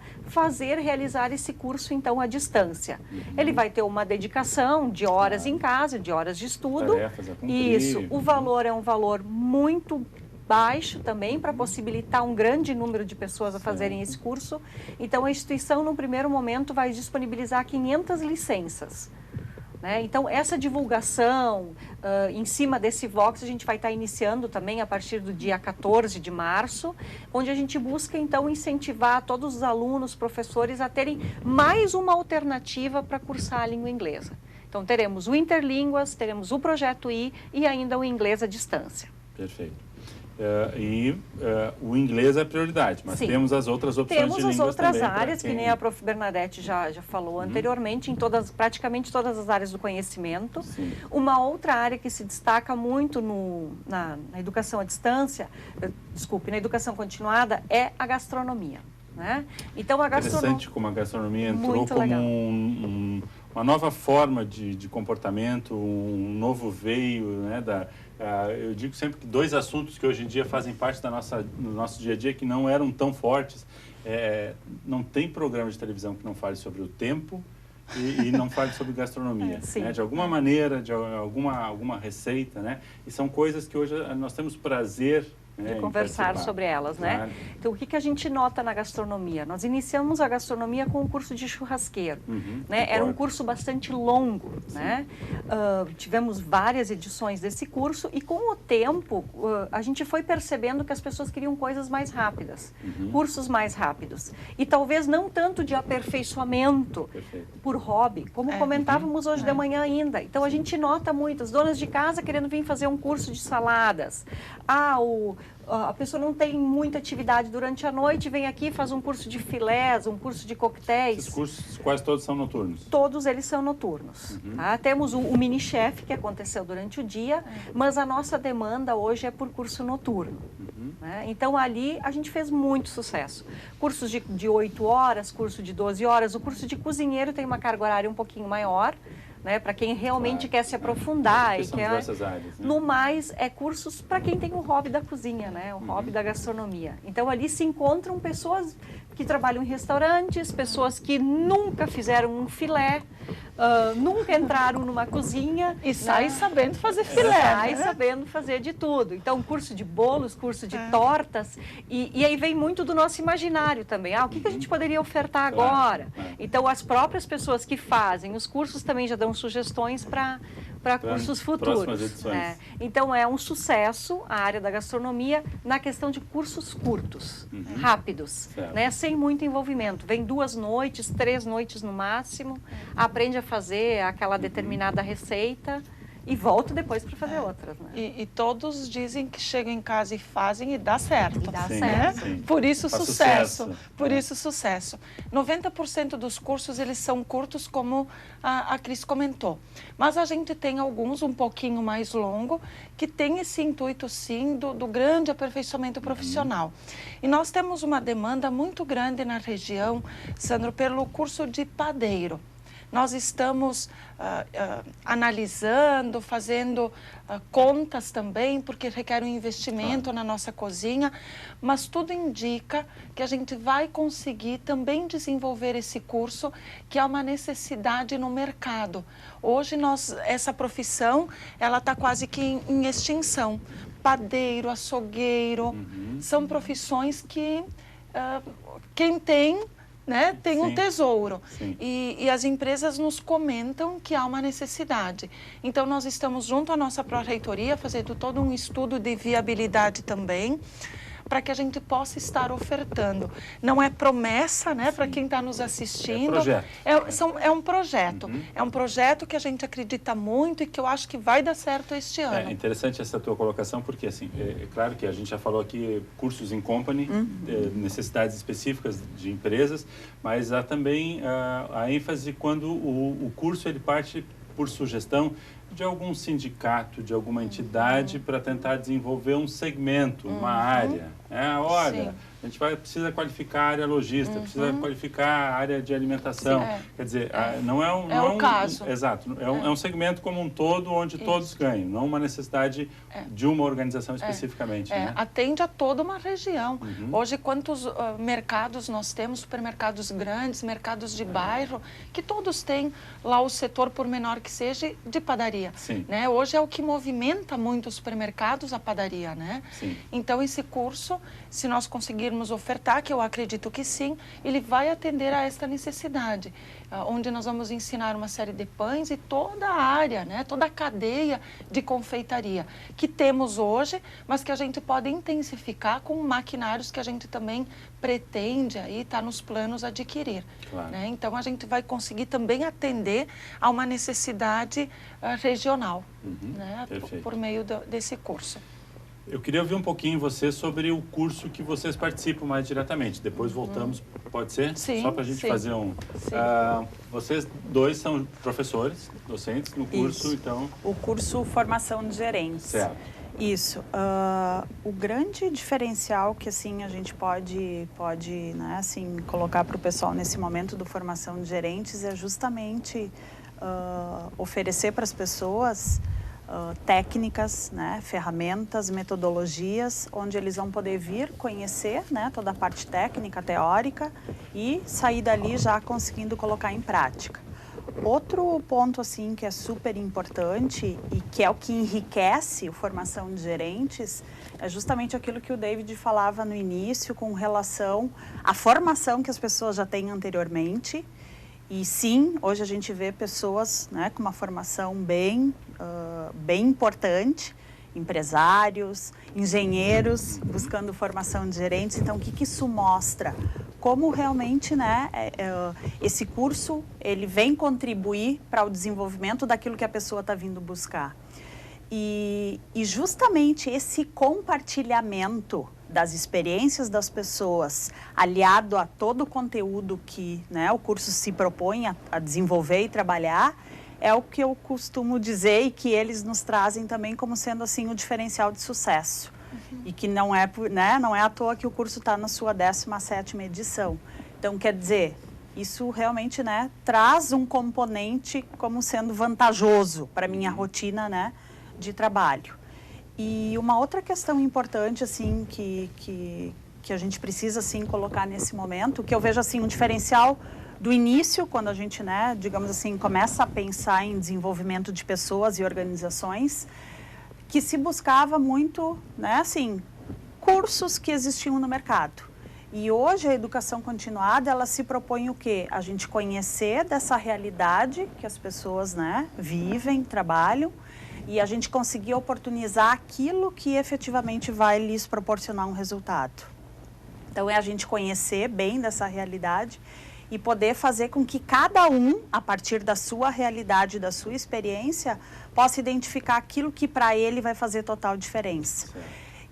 realizar esse curso, então, à distância. Ele vai ter uma dedicação de horas em casa, de horas de estudo. Tarefas a cumprir. Isso, o valor é um valor muito baixo também, para possibilitar um grande número de pessoas a fazerem esse curso. Então, a instituição, no primeiro momento, vai disponibilizar 500 licenças. né? Então, essa divulgação em cima desse Vox, a gente vai estar iniciando também a partir do dia 14 de março, onde a gente busca, então, incentivar todos os alunos, professores a terem mais uma alternativa para cursar a língua inglesa. Então, teremos o Interlínguas, teremos o Projeto I e ainda o Inglês à Distância. Perfeito. O inglês é prioridade, mas Sim. temos as outras opções Temos de as línguas outras também, áreas, que nem a prof. Bernadette já falou anteriormente, em praticamente todas as áreas do conhecimento. Sim. Uma outra área que se destaca muito na educação à distância, na educação continuada, é a gastronomia. Né? Então, a Interessante como a gastronomia entrou Muito como legal. uma nova forma de comportamento, um novo veio, né, eu digo sempre que 2 assuntos que hoje em dia fazem parte do nosso dia a dia que não eram tão fortes. Não tem programa de televisão que não fale sobre o tempo e não fale sobre gastronomia. Né? De alguma maneira, de alguma receita. Né? E são coisas que hoje nós temos prazer de conversar sobre elas, né? Claro. Então, o que a gente nota na gastronomia? Nós iniciamos a gastronomia com o curso de churrasqueiro, né? Era um curso bastante longo, né? Tivemos várias edições desse curso e, com o tempo, a gente foi percebendo que as pessoas queriam coisas mais rápidas, cursos mais rápidos. E talvez não tanto de aperfeiçoamento por hobby, como comentávamos hoje de manhã ainda. Então, a gente nota muito as donas de casa querendo vir fazer um curso de saladas. A pessoa não tem muita atividade durante a noite, vem aqui, faz um curso de filés, um curso de coquetéis. Esses cursos quase todos são noturnos? Todos eles são noturnos. Tá? Temos o mini-chefe, que aconteceu durante o dia, mas a nossa demanda hoje é por curso noturno. Né? Então, ali a gente fez muito sucesso. Cursos de 8 horas, curso de 12 horas. O curso de cozinheiro tem uma carga horária um pouquinho maior, né, para quem realmente quer se aprofundar. São diversas áreas, né? No mais, cursos para quem tem o hobby da cozinha, né, o hobby da gastronomia. Então, ali se encontram pessoas que trabalham em restaurantes, pessoas que nunca fizeram um filé, nunca entraram numa cozinha. E sai sabendo fazer filé. Sai sabendo fazer de tudo. Então, curso de bolos, curso de tortas. E aí vem muito do nosso imaginário também. O que a gente poderia ofertar agora? Então, as próprias pessoas que fazem os cursos também já dão sugestões para cursos futuros. Então, é um sucesso a área da gastronomia na questão de cursos curtos, rápidos, né? Sem muito envolvimento. Vem 2 noites, 3 noites no máximo, aprende a fazer aquela determinada receita e volta depois para fazer outras. Né? E todos dizem que chegam em casa e fazem e dá certo. E dá certo. Sim. Por isso sucesso. Por isso sucesso. 90% dos cursos, eles são curtos, como a Cris comentou. Mas a gente tem alguns um pouquinho mais longo, que tem esse intuito, sim, do grande aperfeiçoamento profissional. E nós temos uma demanda muito grande na região, Sandro, pelo curso de padeiro. Nós estamos analisando, fazendo contas também, porque requer um investimento na nossa cozinha, mas tudo indica que a gente vai conseguir também desenvolver esse curso, que é uma necessidade no mercado. Hoje, essa profissão, ela está quase que em extinção. Padeiro, açougueiro, são profissões que quem tem... Né? Tem um tesouro. E as empresas nos comentam que há uma necessidade. Então, nós estamos junto à nossa pró-reitoria, fazendo todo um estudo de viabilidade também, para que a gente possa estar ofertando. Não é promessa, né, para quem está nos assistindo. É um projeto. É um projeto que a gente acredita muito e que eu acho que vai dar certo este ano. É interessante essa tua colocação, porque assim, é claro que a gente já falou aqui cursos in company, necessidades específicas de empresas, mas há também a ênfase quando o curso ele parte por sugestão de algum sindicato, de alguma entidade para tentar desenvolver um segmento, uma área. Olha, a gente precisa qualificar a área logística, precisa qualificar a área de alimentação. Quer dizer, não é um... É o caso. Exato. É um segmento como um todo onde todos ganham, não uma necessidade de uma organização especificamente. Né? Atende a toda uma região. Hoje, quantos mercados nós temos, supermercados grandes, mercados de bairro, que todos têm lá o setor, por menor que seja, de padaria. padaria. Sim. Né? Hoje é o que movimenta muito os supermercados, a padaria, né? Sim. Então, esse curso, se nós conseguirmos ofertar, que eu acredito que sim, ele vai atender a esta necessidade, onde nós vamos ensinar uma série de pães e toda a área, né? Toda a cadeia de confeitaria que temos hoje, mas que a gente pode intensificar com maquinários que a gente também pretende aí estar nos planos adquirir. Claro. Né? Então, a gente vai conseguir também atender a uma necessidade regional, né? por meio desse curso. Eu queria ouvir um pouquinho você sobre o curso que vocês participam mais diretamente. Depois voltamos, pode ser? Sim, Só para a gente sim. fazer um... vocês dois são professores, docentes no curso, Isso. então... O curso Formação de Gerentes. Certo. Isso. O grande diferencial que assim a gente pode né, assim, colocar para o pessoal nesse momento do Formação de Gerentes é justamente oferecer para as pessoas técnicas, né, ferramentas, metodologias, onde eles vão poder vir conhecer, né, toda a parte técnica, teórica e sair dali já conseguindo colocar em prática. Outro ponto assim que é super importante e que é o que enriquece a formação de gerentes é justamente aquilo que o David falava no início com relação à formação que as pessoas já têm anteriormente. E sim, hoje a gente vê pessoas, né, com uma formação bem importante, empresários, engenheiros buscando formação de gerentes. Então, o que isso mostra? Como realmente, né, esse curso ele vem contribuir para o desenvolvimento daquilo que a pessoa está vindo buscar. E justamente esse compartilhamento das experiências das pessoas, aliado a todo o conteúdo que, né, o curso se propõe a desenvolver e trabalhar, é o que eu costumo dizer e que eles nos trazem também como sendo assim o diferencial de sucesso. E que não é, né, não é à toa que o curso está na sua 17ª edição. Então, quer dizer, isso realmente, né, traz um componente como sendo vantajoso para a minha rotina, né, de trabalho. E uma outra questão importante, assim, que a gente precisa, assim, colocar nesse momento, que eu vejo, assim, um diferencial do início, quando a gente, né, digamos assim, começa a pensar em desenvolvimento de pessoas e organizações, que se buscava muito, né, assim, cursos que existiam no mercado. E hoje a educação continuada, ela se propõe o quê? A gente conhecer dessa realidade que as pessoas, né, vivem, trabalham, e a gente conseguir oportunizar aquilo que efetivamente vai lhes proporcionar um resultado. Então, é a gente conhecer bem dessa realidade e poder fazer com que cada um, a partir da sua realidade, da sua experiência, possa identificar aquilo que para ele vai fazer total diferença.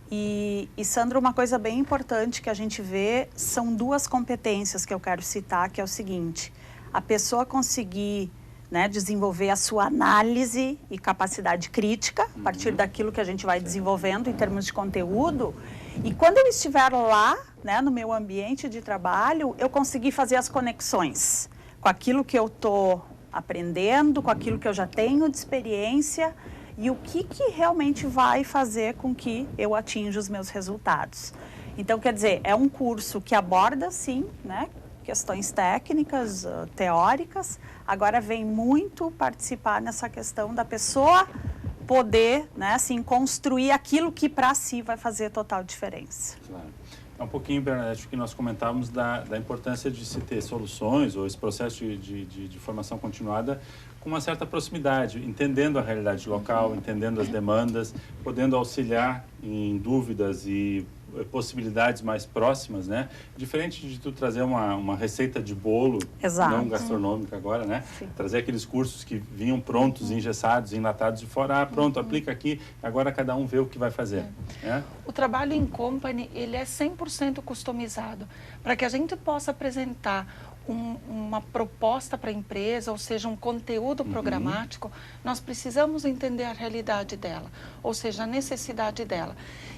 E, Sandro, uma coisa bem importante que a gente vê são duas competências que eu quero citar, que é o seguinte: a pessoa conseguir, né, desenvolver a sua análise e capacidade crítica a partir daquilo que a gente vai desenvolvendo em termos de conteúdo. E quando eu estiver lá, né, no meu ambiente de trabalho, eu conseguir fazer as conexões com aquilo que eu estou aprendendo, com aquilo que eu já tenho de experiência e o que realmente vai fazer com que eu atinja os meus resultados. Então, quer dizer, é um curso que aborda, sim, né, questões técnicas, teóricas. Agora vem muito participar nessa questão da pessoa poder, né, assim, construir aquilo que para si vai fazer total diferença. Claro. É um pouquinho, Bernadette, que nós comentávamos da importância de se ter soluções ou esse processo de formação continuada com uma certa proximidade, entendendo a realidade local, entendendo as demandas, podendo auxiliar em dúvidas e possibilidades mais próximas, né? Diferente de tu trazer uma receita de bolo, Exato, não gastronômica agora, né? Sim. Trazer aqueles cursos que vinham prontos, engessados, enlatados de fora, pronto, aplica aqui, agora cada um vê o que vai fazer. Né? O trabalho em company, ele é 100% customizado, para que a gente possa apresentar uma proposta para a empresa, ou seja, um conteúdo programático, nós precisamos entender a realidade dela, ou seja, a necessidade dela.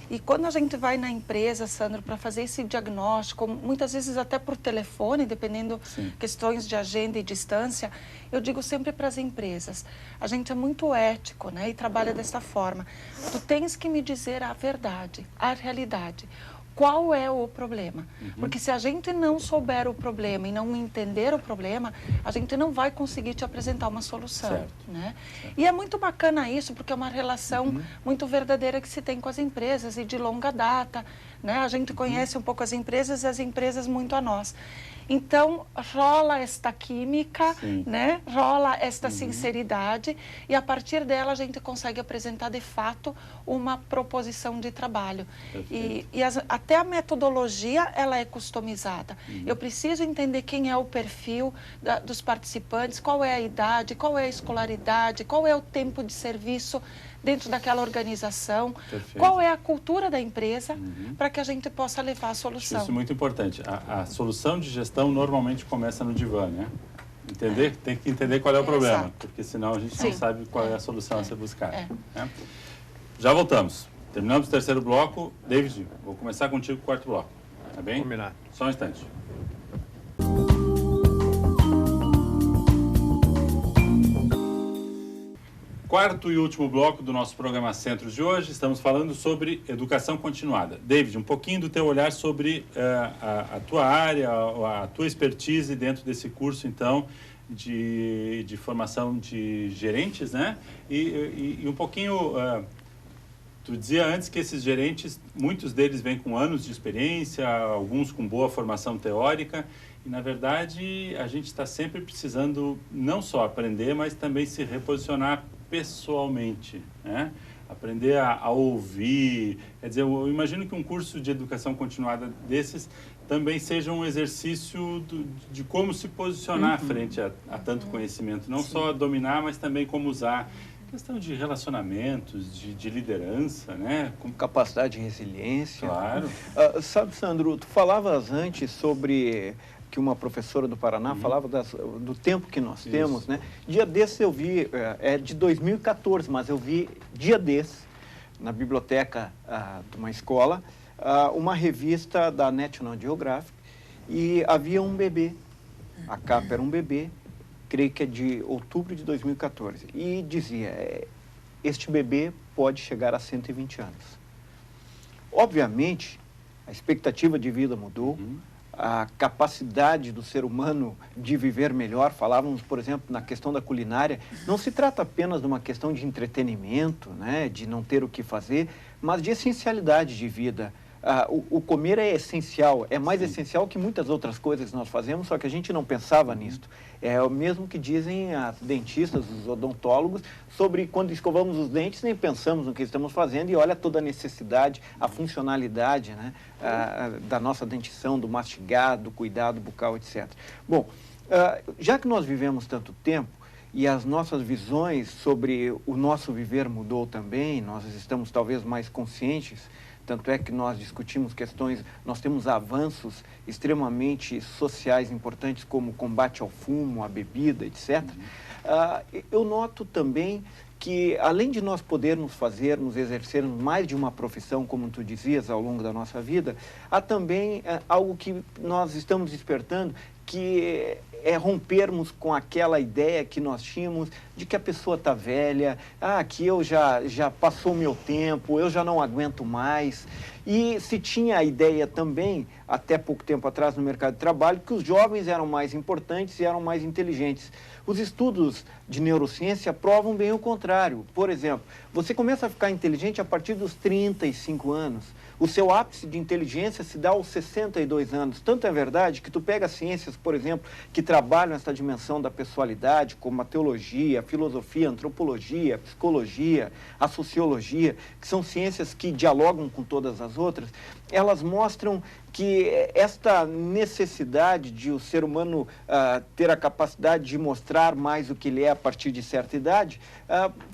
E quando a gente vai na empresa, Sandro, para fazer esse diagnóstico, muitas vezes até por telefone, dependendo questões de agenda e distância, eu digo sempre para as empresas, a gente é muito ético, né, e trabalha dessa forma. Tu tens que me dizer a verdade, a realidade. qual é o problema. Porque se a gente não souber o problema e não entender o problema, a gente não vai conseguir te apresentar uma solução. Certo. Né? E é muito bacana isso, porque é uma relação muito verdadeira que se tem com as empresas e de longa data. Né? A gente conhece um pouco as empresas e as empresas muito a nós. Então, rola esta química, né? Rola esta sinceridade e a partir dela a gente consegue apresentar de fato uma proposição de trabalho. E até a metodologia ela é customizada. Eu preciso entender quem é o perfil dos participantes, qual é a idade, qual é a escolaridade, qual é o tempo de serviço dentro daquela organização, qual é a cultura da empresa, para que a gente possa levar a solução. Isso é muito importante. A solução de gestão normalmente começa no divã, né? Tem que entender qual é o problema, Exato. porque senão a gente não sabe qual é a solução a ser buscada. Né? É. Já voltamos. Terminamos o terceiro bloco. David, vou começar contigo com o quarto bloco. Tá bem? Combinado. Só um instante. Quarto e último bloco do nosso programa Centros de hoje, estamos falando sobre educação continuada. David, um pouquinho do teu olhar sobre a tua área, a tua expertise dentro desse curso, então, de formação de gerentes, né? E um pouquinho, tu dizia antes que esses gerentes, muitos deles vêm com anos de experiência, alguns com boa formação teórica, e, na verdade, a gente está sempre precisando não só aprender, mas também se reposicionar pessoalmente, né? Aprender a ouvir. Quer dizer, eu imagino que um curso de educação continuada desses também seja um exercício de como se posicionar frente a tanto conhecimento. Não só dominar, mas também como usar. Questão de relacionamentos, de liderança, né? Com capacidade de resiliência. Claro. Sabe, Sandro, tu falavas antes sobre que uma professora do Paraná falava do tempo que nós temos, né? Dia desses eu vi, é de 2014, mas eu vi dia desses, na biblioteca de uma escola, uma revista da National Geographic e havia um bebê, a capa era um bebê, creio que é de outubro de 2014, e dizia, este bebê pode chegar a 120 anos. Obviamente, a expectativa de vida mudou, a capacidade do ser humano de viver melhor. Falávamos, por exemplo, na questão da culinária, não se trata apenas de uma questão de entretenimento, né, de não ter o que fazer, mas de essencialidade de vida. O comer é essencial, é mais essencial que muitas outras coisas que nós fazemos, só que a gente não pensava nisto. É o mesmo que dizem as dentistas, os odontólogos, sobre quando escovamos os dentes, nem pensamos no que estamos fazendo e olha toda a necessidade, a funcionalidade, né, da nossa dentição, do mastigar, do cuidado bucal, etc. Bom, já que nós vivemos tanto tempo, e as nossas visões sobre o nosso viver mudou também, nós estamos talvez mais conscientes, tanto é que nós discutimos questões, nós temos avanços extremamente sociais importantes, como o combate ao fumo, à bebida, etc. Eu noto também que, além de nós podermos exercermos mais de uma profissão, como tu dizias, ao longo da nossa vida, há também algo que nós estamos despertando, que é rompermos com aquela ideia que nós tínhamos de que a pessoa está velha, que eu já passou o meu tempo, eu já não aguento mais. E se tinha a ideia também, até pouco tempo atrás no mercado de trabalho, que os jovens eram mais importantes e eram mais inteligentes. Os estudos de neurociência provam bem o contrário. Por exemplo, você começa a ficar inteligente a partir dos 35 anos. O seu ápice de inteligência se dá aos 62 anos. Tanto é verdade que tu pega ciências, por exemplo, que trabalham essa dimensão da pessoalidade, como a teologia, a filosofia, a antropologia, a psicologia, a sociologia, que são ciências que dialogam com todas as outras, elas mostram que esta necessidade de o ser humano ter a capacidade de mostrar mais o que ele é a partir de certa idade,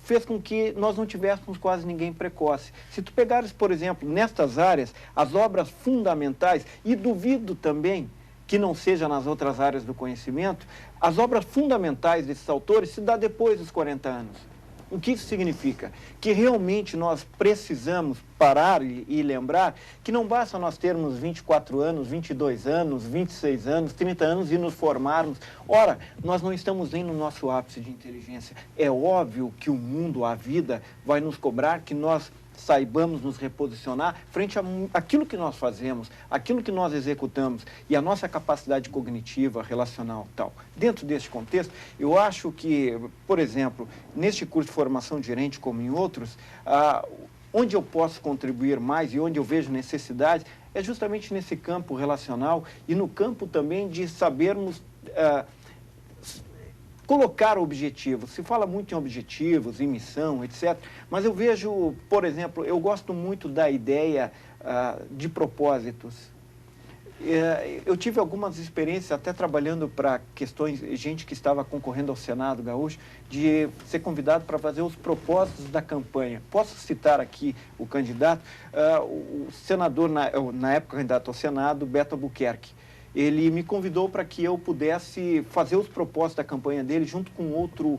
fez com que nós não tivéssemos quase ninguém precoce. Se tu pegares, por exemplo, nestas áreas, as obras fundamentais, e duvido também que não seja nas outras áreas do conhecimento, as obras fundamentais desses autores se dá depois dos 40 anos. O que isso significa? Que realmente nós precisamos parar e lembrar que não basta nós termos 24 anos, 22 anos, 26 anos, 30 anos e nos formarmos. Ora, nós não estamos nem no nosso ápice de inteligência. É óbvio que o mundo, a vida, vai nos cobrar que nós saibamos nos reposicionar frente àquilo que nós fazemos, aquilo que nós executamos e a nossa capacidade cognitiva, relacional e tal. Dentro deste contexto, eu acho que, por exemplo, neste curso de formação de gerente, como em outros, onde eu posso contribuir mais e onde eu vejo necessidade é justamente nesse campo relacional e no campo também de sabermos colocar objetivos. Se fala muito em objetivos, em missão, etc. Mas eu vejo, por exemplo, eu gosto muito da ideia de propósitos. Eu tive algumas experiências, até trabalhando para questões, gente que estava concorrendo ao Senado Gaúcho, de ser convidado para fazer os propósitos da campanha. Posso citar aqui o candidato, o senador, na época candidato ao Senado, Beto Albuquerque. Ele me convidou para que eu pudesse fazer os propósitos da campanha dele junto com outro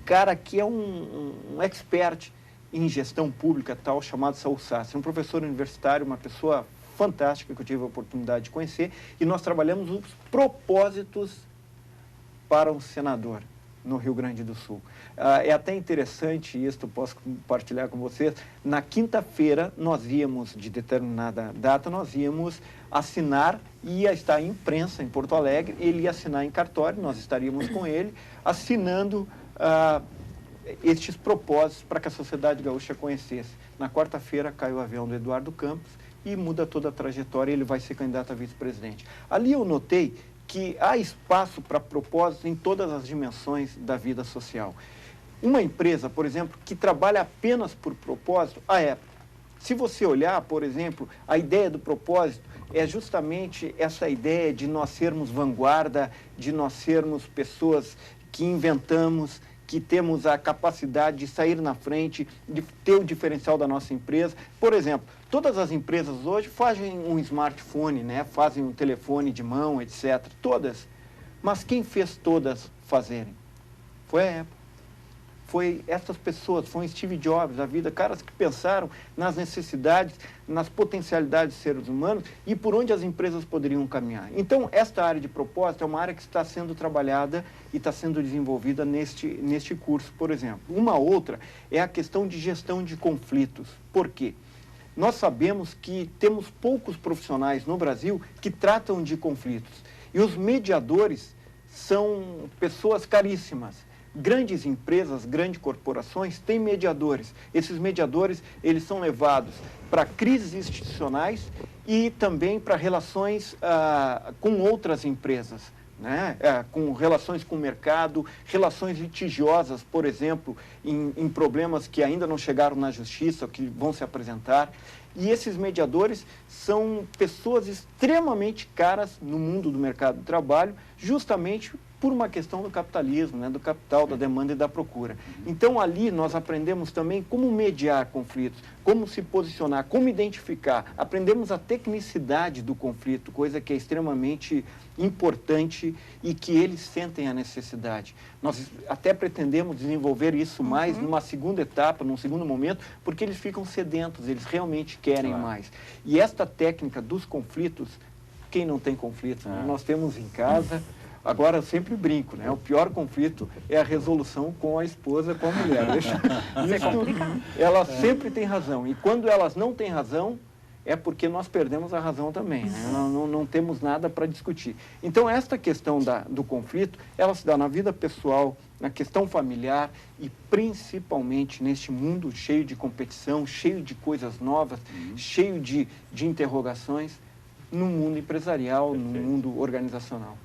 cara que é um expert em gestão pública, tal, chamado Saul Sastre, um professor universitário, uma pessoa fantástica que eu tive a oportunidade de conhecer, e nós trabalhamos os propósitos para um senador no Rio Grande do Sul. É até interessante isso, posso compartilhar com vocês. Na quinta-feira, nós íamos, de determinada data, nós íamos assinar, ia estar em imprensa em Porto Alegre, ele ia assinar em cartório, nós estaríamos com ele, assinando estes propósitos para que a sociedade gaúcha conhecesse. Na quarta-feira, cai o avião do Eduardo Campos e muda toda a trajetória, ele vai ser candidato a vice-presidente. Ali eu notei que há espaço para propósitos em todas as dimensões da vida social. Uma empresa, por exemplo, que trabalha apenas por propósito, a Apple. Se você olhar, por exemplo, a ideia do propósito é justamente essa ideia de nós sermos vanguarda, de nós sermos pessoas que inventamos, que temos a capacidade de sair na frente, de ter o diferencial da nossa empresa. Por exemplo, todas as empresas hoje fazem um smartphone, né? Fazem um telefone de mão, etc. Todas. Mas quem fez todas fazerem? Foi a Apple. Foi essas pessoas, foi Steve Jobs, a vida, caras que pensaram nas necessidades, nas potencialidades dos seres humanos e por onde as empresas poderiam caminhar. Então, esta área de propósito é uma área que está sendo trabalhada e está sendo desenvolvida neste curso, por exemplo. Uma outra é a questão de gestão de conflitos. Por quê? Nós sabemos que temos poucos profissionais no Brasil que tratam de conflitos. E os mediadores são pessoas caríssimas. Grandes empresas, grandes corporações têm mediadores. Esses mediadores, eles são levados para crises institucionais e também para relações com outras empresas, né? Com relações com o mercado, relações litigiosas, por exemplo, em problemas que ainda não chegaram na justiça, que vão se apresentar. E esses mediadores são pessoas extremamente caras no mundo do mercado de trabalho, justamente por uma questão do capitalismo, né, do capital, da demanda e da procura. Então, ali nós aprendemos também como mediar conflitos, como se posicionar, como identificar. Aprendemos a tecnicidade do conflito, coisa que é extremamente importante e que eles sentem a necessidade. Nós até pretendemos desenvolver isso mais numa segunda etapa, num segundo momento, porque eles ficam sedentos, eles realmente querem mais. E esta técnica dos conflitos, quem não tem conflito, né? Nós temos em casa. Agora, eu sempre brinco, né? O pior conflito é a resolução com a esposa, com a mulher. Elas sempre têm razão. E quando elas não têm razão, é porque nós perdemos a razão também. Né? Não temos nada para discutir. Então, esta questão do conflito, ela se dá na vida pessoal, na questão familiar e principalmente neste mundo cheio de competição, cheio de coisas novas, cheio de interrogações, no mundo empresarial, no mundo organizacional.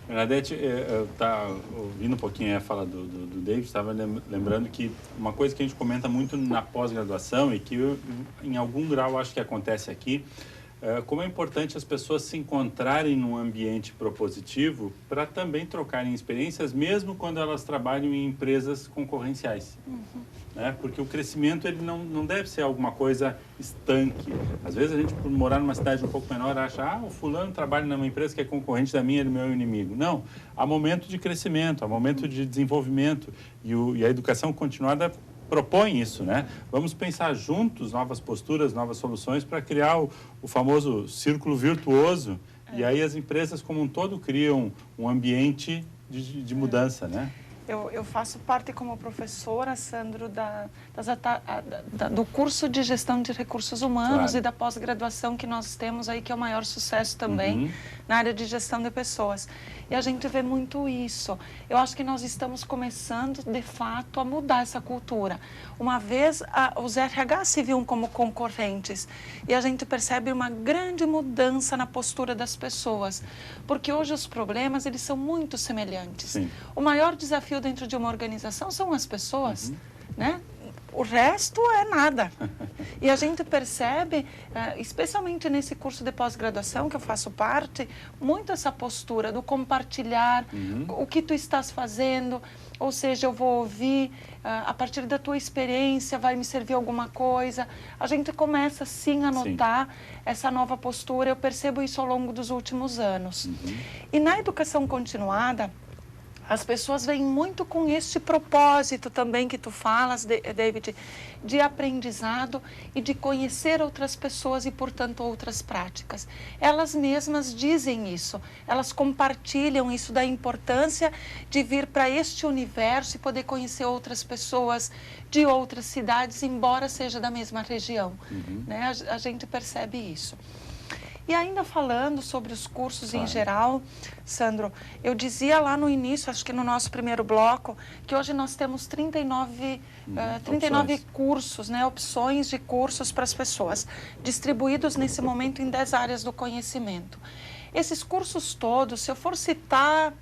Bernadette, eu estava ouvindo um pouquinho a fala do David, estava lembrando que uma coisa que a gente comenta muito na pós-graduação e que em algum grau acho que acontece aqui, como é importante as pessoas se encontrarem num ambiente propositivo para também trocarem experiências, mesmo quando elas trabalham em empresas concorrenciais. Né? Porque o crescimento ele não deve ser alguma coisa estanque. Às vezes a gente, por morar numa cidade um pouco menor, acha o fulano trabalha numa empresa que é concorrente da minha, ele é meu inimigo. Não, há momento de crescimento, há momento de desenvolvimento e a educação continuada propõe isso, né? Vamos pensar juntos novas posturas, novas soluções para criar o famoso círculo virtuoso e aí as empresas como um todo criam um ambiente de mudança, né? Eu faço parte como professora, Sandro, do curso de gestão de recursos humanos e da pós-graduação que nós temos aí, que é o maior sucesso também na área de gestão de pessoas. E a gente vê muito isso. Eu acho que nós estamos começando, de fato, a mudar essa cultura. Uma vez, os RH se viam como concorrentes e a gente percebe uma grande mudança na postura das pessoas, porque hoje os problemas, eles são muito semelhantes. Sim. O maior desafio dentro de uma organização são as pessoas, né? O resto é nada. E a gente percebe, especialmente nesse curso de pós-graduação que eu faço parte, muito essa postura do compartilhar o que tu estás fazendo, ou seja, eu vou ouvir, a partir da tua experiência vai me servir alguma coisa. A gente começa sim a notar essa nova postura, eu percebo isso ao longo dos últimos anos. E na educação continuada, as pessoas vêm muito com este propósito também que tu falas, David, de aprendizado e de conhecer outras pessoas e, portanto, outras práticas. Elas mesmas dizem isso, elas compartilham isso da importância de vir para este universo e poder conhecer outras pessoas de outras cidades, embora seja da mesma região. Né? A gente percebe isso. E ainda falando sobre os cursos em geral, Sandro, eu dizia lá no início, acho que no nosso primeiro bloco, que hoje nós temos 39 cursos, né, opções de cursos para as pessoas, distribuídos nesse momento em 10 áreas do conhecimento. Esses cursos todos, se eu for citar,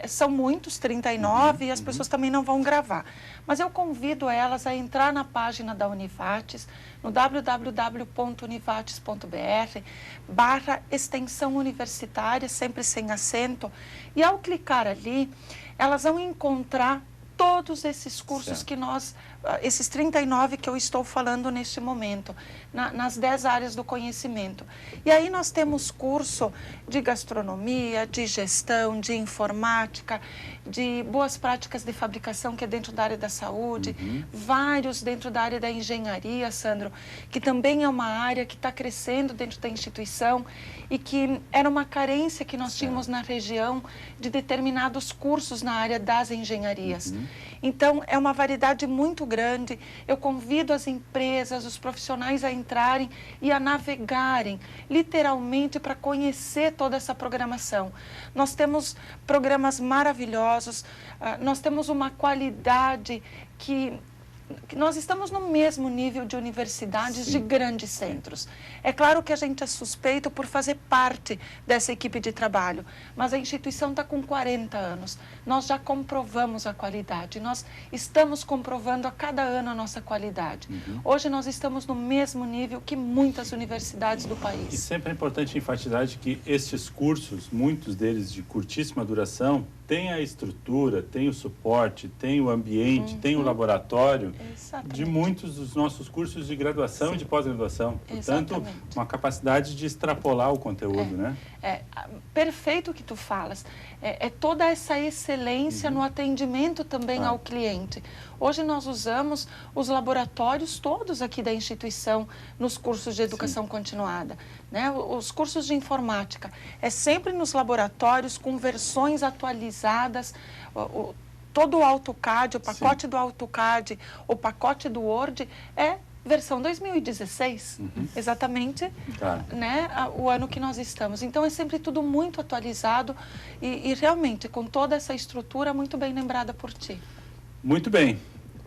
são muitos, 39, e as pessoas também não vão gravar. Mas eu convido elas a entrar na página da Univates, no www.univates.br/extensão universitária, sempre sem acento, e ao clicar ali, elas vão encontrar todos esses cursos que nós, esses 39 que eu estou falando neste momento, nas 10 áreas do conhecimento. E aí nós temos curso de gastronomia, de gestão, de informática, de boas práticas de fabricação, que é dentro da área da saúde, vários dentro da área da engenharia, Sandro, que também é uma área que está crescendo dentro da instituição e que era uma carência que nós tínhamos na região de determinados cursos na área das engenharias. Então, é uma variedade muito grande. Eu convido as empresas, os profissionais a entrarem e a navegarem, literalmente, para conhecer toda essa programação. Nós temos programas maravilhosos, nós temos uma qualidade que nós estamos no mesmo nível de universidades de grandes centros. É claro que a gente é suspeito por fazer parte dessa equipe de trabalho, mas a instituição está com 40 anos. Nós já comprovamos a qualidade, nós estamos comprovando a cada ano a nossa qualidade. Hoje nós estamos no mesmo nível que muitas universidades do país. E sempre é importante enfatizar que estes cursos, muitos deles de curtíssima duração, tem a estrutura, tem o suporte, tem o ambiente, tem o laboratório de muitos dos nossos cursos de graduação e de pós-graduação. Portanto, uma capacidade de extrapolar o conteúdo, né? É perfeito o que tu falas. É toda essa excelência no atendimento também ao cliente. Hoje nós usamos os laboratórios todos aqui da instituição nos cursos de educação continuada, né? Os cursos de informática. É sempre nos laboratórios com versões atualizadas, todo o AutoCAD, o pacote do AutoCAD, o pacote do Word é versão 2016, exatamente, né, o ano que nós estamos. Então, é sempre tudo muito atualizado e realmente com toda essa estrutura muito bem lembrada por ti. Muito bem.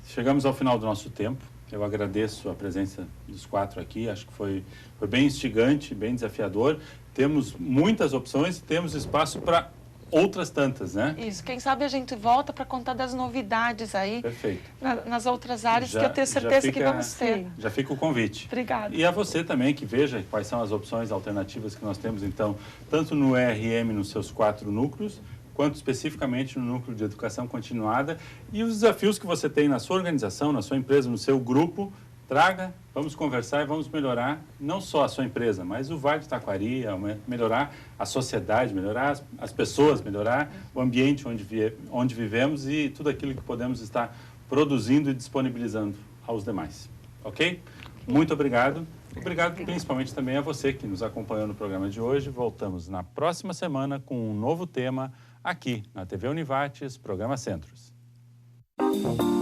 Chegamos ao final do nosso tempo. Eu agradeço a presença dos 4 aqui. Acho que foi bem instigante, bem desafiador. Temos muitas opções e temos espaço para outras tantas, né? Isso. Quem sabe a gente volta para contar das novidades aí. Perfeito. Nas outras áreas que eu tenho certeza que vamos ter. Já fica o convite. Obrigada. E a você também que veja quais são as opções alternativas que nós temos, então, tanto no ERM, nos seus 4 núcleos, quanto especificamente no núcleo de educação continuada, e os desafios que você tem na sua organização, na sua empresa, no seu grupo. Traga, vamos conversar e vamos melhorar não só a sua empresa, mas o Vale do Taquari, melhorar a sociedade, melhorar as pessoas, melhorar o ambiente onde vivemos e tudo aquilo que podemos estar produzindo e disponibilizando aos demais. Ok? Muito obrigado. Obrigado principalmente também a você que nos acompanhou no programa de hoje. Voltamos na próxima semana com um novo tema aqui na TV Univates, Programa Centros. Obrigada.